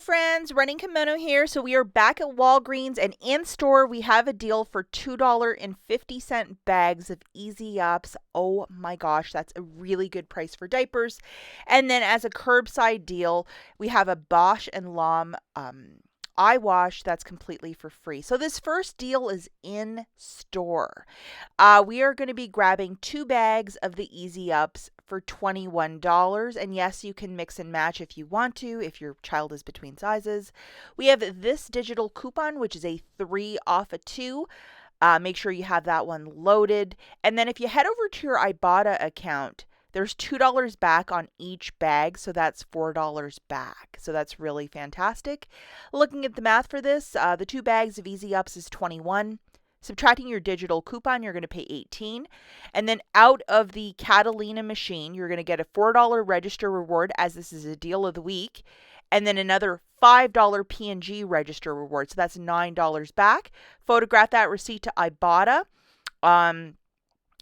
Friends, Running Kimono here. So we are back at Walgreens, and in store we have a deal for $2.50 bags of Easy Ups. Oh my gosh, that's a really good price for diapers. And then as a curbside deal, we have a Bosch and Lom eye wash that's completely for free. So this first deal is in store. We are going to be grabbing 2 bags of the Easy Ups for $21. And yes, you can mix and match if you want to, if your child is between sizes. We have this digital coupon, which is a 3 off a 2. Make sure you have that one loaded. And then if you head over to your IBOTTA account, there's $2 back on each bag, so that's $4 back. So that's really fantastic. Looking at the math for this, the 2 bags of Easy Ups is 21. Subtracting your digital coupon, you're going to pay 18. And then out of the Catalina machine, you're going to get a $4 register reward, as this is a deal of the week, and then another $5 P&G register reward. So that's $9 back. Photograph that receipt to IBOTTA.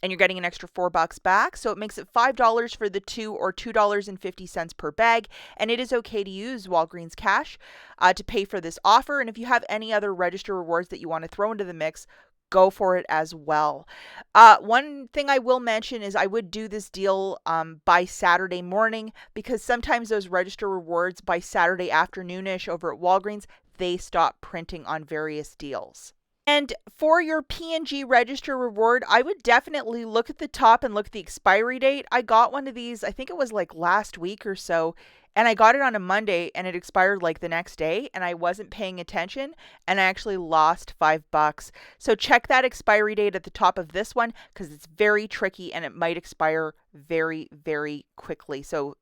And you're getting an extra $4 back. So it makes it $5 for the 2 or $2.50 per bag. And it is okay to use Walgreens cash to pay for this offer. And if you have any other register rewards that you want to throw into the mix, go for it as well. One thing I will mention is I would do this deal by Saturday morning, because sometimes those register rewards by Saturday afternoonish over at Walgreens, they stop printing on various deals. And for your P&G register reward, I would definitely look at the top and look at the expiry date. I got one of these, I think it was like last week or so, and I got it on a Monday and it expired like the next day, and I wasn't paying attention and I actually lost $5. So check that expiry date at the top of this one, because it's very tricky and it might expire very, very quickly. So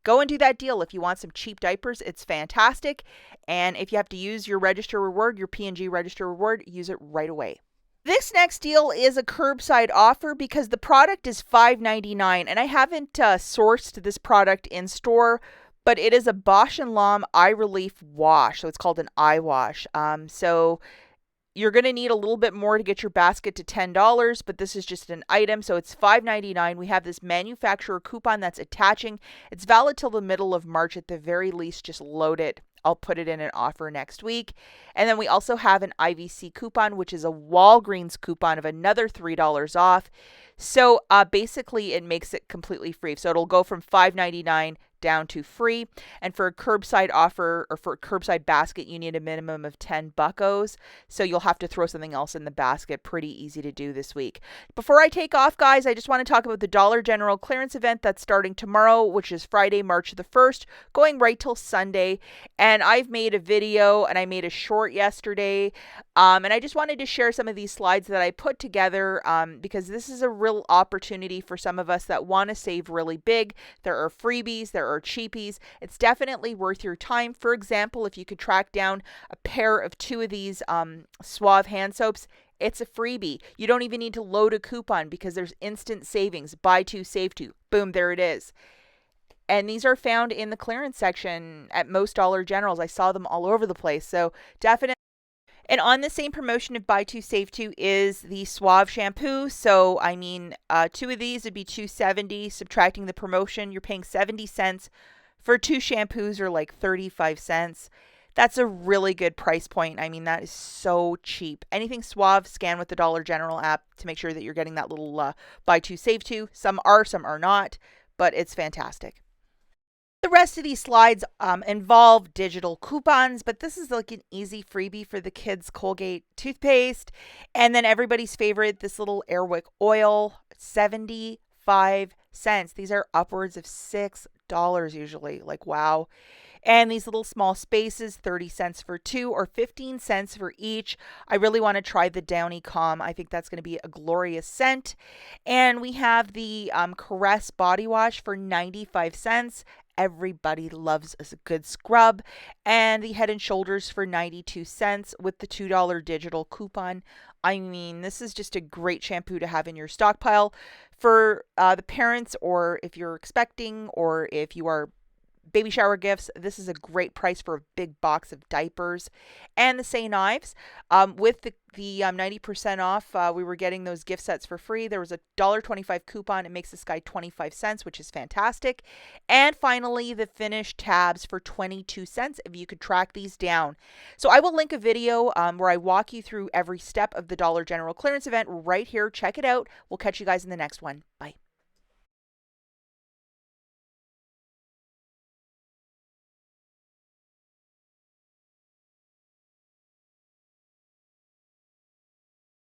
go and do that deal. If you want some cheap diapers, it's fantastic. And if you have to use your register reward, your P&G register reward, use it right away. This next deal is a curbside offer because the product is $5.99, and I haven't sourced this product in store, but it is a Bosch and Lom eye relief wash. So it's called an eye wash. So you're going to need a little bit more to get your basket to $10, but this is just an item, so it's $5.99. We have this manufacturer coupon that's attaching. It's valid till the middle of March at the very least. Just load it. I'll put it in an offer next week. And then we also have an IVC coupon, which is a Walgreens coupon of another $3 off. So basically it makes it completely free. So it'll go from $5.99 down to free. And for a curbside offer, or for a curbside basket, you need a minimum of 10 buckos. So you'll have to throw something else in the basket. Pretty easy to do this week. Before I take off, guys, I just want to talk about the Dollar General clearance event that's starting tomorrow, which is Friday, March the 1st, going right till Sunday. And I've made a video and I made a short yesterday. And I just wanted to share some of these slides that I put together because this is a real opportunity for some of us that want to save really big. There are freebies, there are cheapies. It's definitely worth your time. For example, if you could track down a pair of 2 of these Suave hand soaps, it's a freebie. You don't even need to load a coupon because there's instant savings. Buy 2, save 2. Boom, there it is. And these are found in the clearance section at most Dollar Generals. I saw them all over the place. So definitely. And on the same promotion of buy 2, save 2 is the Suave shampoo. So, I mean, 2 of these would be $2.70. Subtracting the promotion, you're paying 70 cents. For 2 shampoos are like 35 cents. That's a really good price point. I mean, that is so cheap. Anything Suave, scan with the Dollar General app to make sure that you're getting that little buy 2, save 2. Some are not, but it's fantastic. The rest of these slides involve digital coupons, but this is like an easy freebie for the kids' Colgate toothpaste. And then everybody's favorite, this little Airwick oil, 75 cents. These are upwards of $6 usually. Like, wow. And these little small spaces, 30 cents for 2 or 15 cents for each. I really want to try the Downy Calm. I think that's going to be a glorious scent. And we have the Caress body wash for 95 cents. Everybody loves a good scrub. And the Head and Shoulders for 92 cents with the $2 digital coupon. I mean, this is just a great shampoo to have in your stockpile for the parents, or if you're expecting, or if you are baby shower gifts. This is a great price for a big box of diapers. And the Say Knives. With the 90% off, we were getting those gift sets for free. There was a $1.25 coupon. It makes this guy 25 cents, which is fantastic. And finally, the finished tabs for 22 cents, if you could track these down. So I will link a video where I walk you through every step of the Dollar General clearance event right here. Check it out. We'll catch you guys in the next one. Bye.